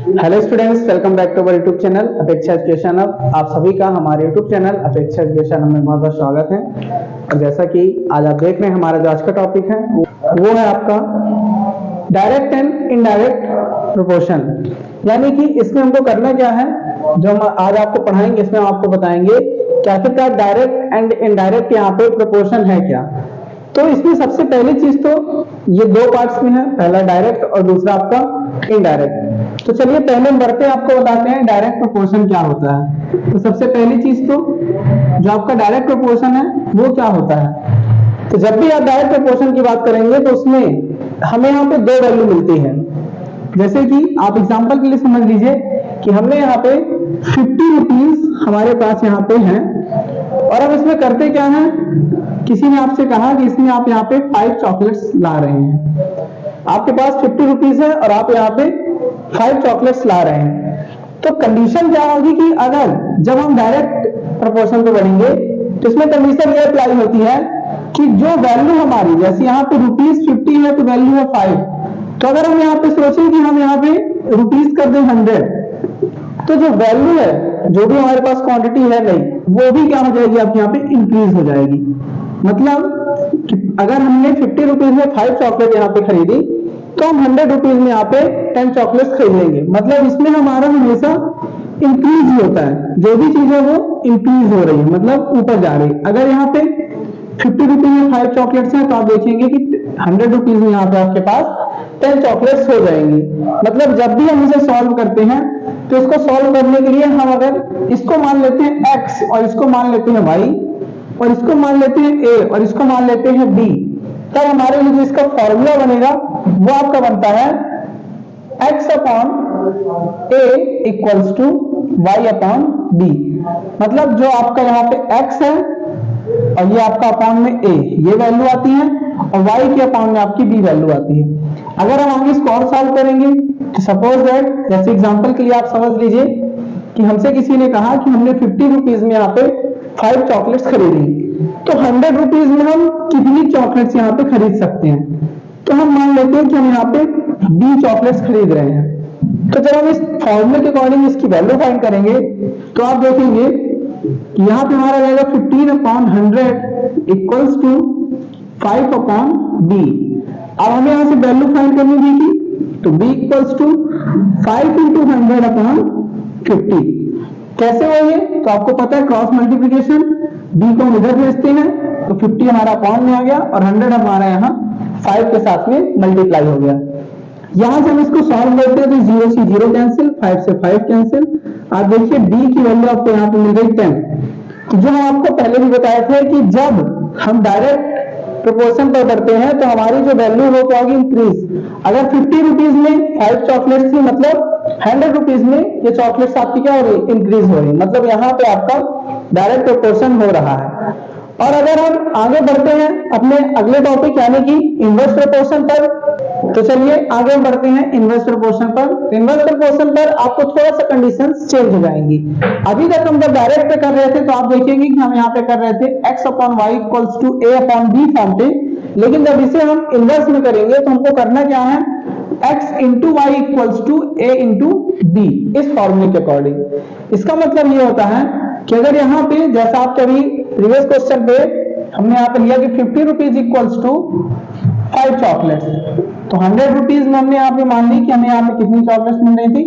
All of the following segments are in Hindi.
Hello students, welcome back to our YouTube channel Apeksha education hub. आप सभी का हमारे YouTube channel Apeksha education hub में बहुत बहुत स्वागत है। और जैसा कि आज आप देख रहे हैं, हमारा जो आज का टॉपिक है वो है आपका डायरेक्ट एंड इनडायरेक्ट प्रोपोर्शन। यानी कि इसमें हमको करना क्या है, जो हम आज आपको पढ़ाएंगे इसमें हम आपको बताएंगे कि आखिरकार डायरेक्ट एंड इनडायरेक्ट यहाँ पे प्रोपोर्शन है क्या। तो इसमें सबसे पहली चीज तो ये दो पार्ट्स में है, पहला डायरेक्ट और दूसरा आपका इनडायरेक्ट। तो चलिए पहले हम बढ़ते हैं, आपको बताते हैं डायरेक्ट प्रोपोर्शन क्या होता है। तो सबसे पहली चीज तो जो आपका डायरेक्ट प्रोपोर्शन है वो क्या होता है। तो जब भी आप डायरेक्ट प्रोपोर्शन की बात करेंगे तो उसमें हमें यहाँ पे दो वैल्यू मिलती है। जैसे कि आप एग्जांपल के लिए समझ लीजिए कि हमने यहाँ पे 50 रुपीज हमारे पास यहाँ पे है और हम इसमें करते क्या है, किसी ने आपसे कहा कि इसमें आप यहाँ पे 5 चॉकलेट्स ला रहे हैं। आपके पास 50 रुपीज है और आप यहाँ पे 5 चॉकलेट्स ला रहे हैं। तो कंडीशन क्या होगी कि अगर जब हम डायरेक्ट प्रोपोर्शन पे बढ़ेंगे तो इसमें कंडीशन ये अप्लाई होती है कि जो वैल्यू हमारी, जैसे यहाँ पे रुपीज 50 है तो वैल्यू है 5, तो अगर हम यहाँ पे सोचें कि हम यहाँ पे रुपीज कर दें 100, तो जो वैल्यू है, जो भी हमारे पास क्वांटिटी है नहीं, वो भी क्या हो जाएगी, आपके यहाँ पे इंक्रीज हो जाएगी। मतलब कि अगर हमने 50 रुपीज में 5 चॉकलेट यहाँ पे खरीदी तो हम 100 रुपीज में यहाँ पे 10 चॉकलेट खरीद लेंगे। मतलब इसमें हमारा हमेशा इंक्रीज ही होता है, जो भी चीज है वो इंक्रीज हो रही है, मतलब ऊपर जा रही है। अगर यहाँ पे 50 रुपीज में 5 चॉकलेट्स हैं तो आप देखेंगे कि 100 रुपीज में यहाँ पे आपके पास 10 चॉकलेट्स हो जाएंगी। मतलब जब भी हम इसे सॉल्व करते हैं तो इसको सॉल्व करने के लिए हम अगर इसको मान लेते हैं x और इसको मान लेते हैं y और इसको मान लेते हैं a और इसको मान लेते हैं b, तब हमारे लिए जो इसका फॉर्मूला बनेगा वो आपका बनता है x upon a equals to y upon b। मतलब जो आपका यहाँ पे x है और ये आपका अपॉन में a ये वैल्यू आती है और y के अपॉन में आपकी b वैल्यू आती है। अगर हम आगे इसको और सॉल्व करेंगे तो सपोज दैट, जैसे एग्जांपल के लिए आप समझ लीजिए कि हमसे किसी ने कहा कि हमने 50 रुपीज में यहाँ पे 5 चॉकलेट्स खरीदी, तो 100 रुपीज में हम कितनी चॉकलेट्स यहाँ पे खरीद सकते हैं। तो हम मान लेते हैं कि हम यहाँ पे 20 चॉकलेट्स खरीद रहे हैं। तो जब हम इस फॉर्मूले के अकॉर्डिंग इसकी वैल्यू फाइंड करेंगे तो आप देखेंगे कि यहाँ पे हमारा रहेगा 15 upon 100 equals to 5 upon b। अब हमें यहाँ से वैल्यू फाइंड करनी थी तो b equals to 5 into 100 upon 50। कैसे हो ये, तो आपको पता है क्रॉस मल्टीप्लीकेशन, b को हम इधर भेजते हैं तो 50 हमारा अपॉन में आ गया और 100 हमारा यहाँ 5 के साथ में मल्टीप्लाई हो गया। यहां से हम इसको सॉल्व करते हैं तो 0 से 0 कैंसिल, 5 से 5 कैंसिल। आप देखिए b की वैल्यू आपको यहाँ पे मिल गई 10। तो जो हम आपको पहले भी बताए थे कि जब हम डायरेक्ट प्रोपोर्शन पर बढ़ते हैं तो हमारी जो वैल्यू वो क्या होगी, इंक्रीज। अगर 50 रुपीज में 5 चॉकलेट्स थी, मतलब 100 रुपीज में ये चॉकलेट्स आपकी क्या हो रही, इंक्रीज हो रही। मतलब यहाँ पे आपका डायरेक्ट प्रोपोर्शन हो रहा है। और अगर हम आगे बढ़ते हैं अपने अगले टॉपिक यानी कि इनवर्स प्रोपोर्शन पर, तो चलिए आगे बढ़ते हैं इनवर्स प्रोपोर्शन पर। इनवर्स प्रोपोर्शन पर आपको थोड़ा सा कंडीशंस चेंज हो जाएंगी। अभी तक हम जब डायरेक्ट पे कर रहे थे तो आप देखेंगे कि हम यहाँ पे कर रहे थे x upon Y equals to a upon b form पे, लेकिन जब इसे हम इनवर्स में करेंगे तो हमको करना क्या है, x into Y equals to a into b, इस फॉर्मूले के अकॉर्डिंग। इसका मतलब ये होता है कि अगर यहाँ पे जैसा आप कभी प्रीवियस क्वेश्चन पे हमने यहाँ पे लिया कि 50 रुपीज इक्वल्स टू 5 चॉकलेट्स, तो 100 रुपीज में हमने यहाँ पे मान ली कि हमें यहाँ पे कितनी चॉकलेट्स मिल रही थी,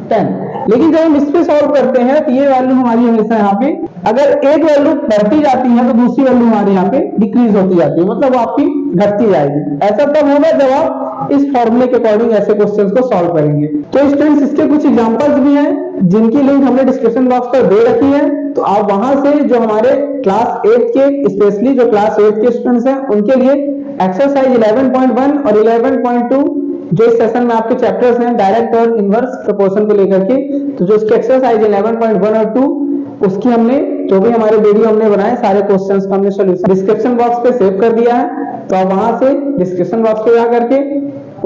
10। लेकिन जब हम इस पे सॉल्व करते हैं तो ये वैल्यू हमारी हमेशा यहाँ पे, अगर एक वैल्यू बढ़ती जाती है तो दूसरी वैल्यू हमारी यहाँ पे डिक्रीज होती जाती है, मतलब आपकी घटती जाएगी। ऐसा तब होगा जब आप इस फॉर्मूले के अकॉर्डिंग ऐसे क्वेश्चंस को सॉल्व करेंगे। तो स्टूडेंट्स इसके कुछ एग्जांपल्स भी हैं जिनकी लिंक हमने डिस्क्रिप्शन बॉक्स पर दे रखी है, तो आप वहां से जो हमारे क्लास 8 के, स्पेशली जो क्लास 8 के स्टूडेंट्स हैं उनके लिए एक्सरसाइज 11.1 और 11.2 जो इस सेशन में आपके चैप्टर्स हैं डायरेक्ट और इनवर्स प्रोपोर्शन को लेकर के, तो जो इसके एक्सरसाइज 11.1 और 2 उसकी हमने जो भी हमारे वीडियो हमने बनाए सारे क्वेश्चंस का हमने सॉल्यूशन डिस्क्रिप्शन बॉक्स पे सेव कर दिया है। तो आप वहां से डिस्क्रिप्शन बॉक्स पे जा करके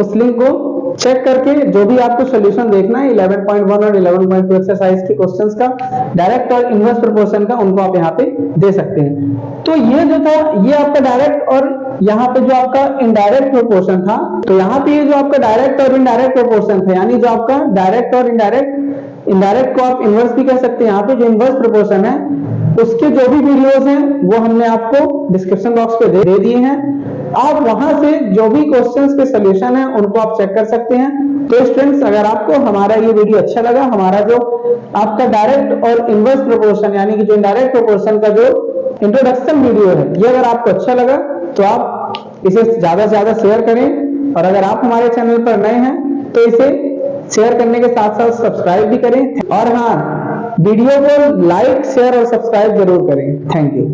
उस लिंक को चेक करके जो भी आपको सोल्यूशन देखना है 11.1 और 11.2 एक्सरसाइज के क्वेश्चंस का डायरेक्ट और इनवर्स प्रोपोर्शन का, उनको आप यहाँ पे दे सकते हैं। तो ये जो था ये आपका डायरेक्ट, और यहाँ पे जो आपका इनडायरेक्ट प्रोपोर्शन था, तो यहाँ पे ये जो आपका डायरेक्ट और इनडायरेक्ट प्रोपोर्शन था, यानी जो आपका डायरेक्ट और इनडायरेक्ट को आप इनवर्स भी कह सकते हैं। यहाँ पे जो इनवर्स प्रोपोर्शन है उसके जो भी वीडियोस हैं वो हमने आपको डिस्क्रिप्शन बॉक्स पे दे दिए हैं। आप वहां से जो भी क्वेश्चंस के सॉल्यूशन है उनको आप चेक कर सकते हैं। तो स्टूडेंट्स, अगर आपको हमारा ये वीडियो अच्छा लगा, हमारा जो आपका डायरेक्ट और इनवर्स प्रोपोर्शन यानी कि जो इनडायरेक्ट प्रोपोर्शन का जो इंट्रोडक्शन वीडियो है, ये अगर आपको अच्छा लगा तो आप इसे ज्यादा से ज्यादा शेयर करें, और अगर आप हमारे चैनल पर नए हैं तो इसे शेयर करने के साथ साथ सब्सक्राइब भी करें, और हाँ, वीडियो को लाइक, शेयर और सब्सक्राइब जरूर करें। Thank you.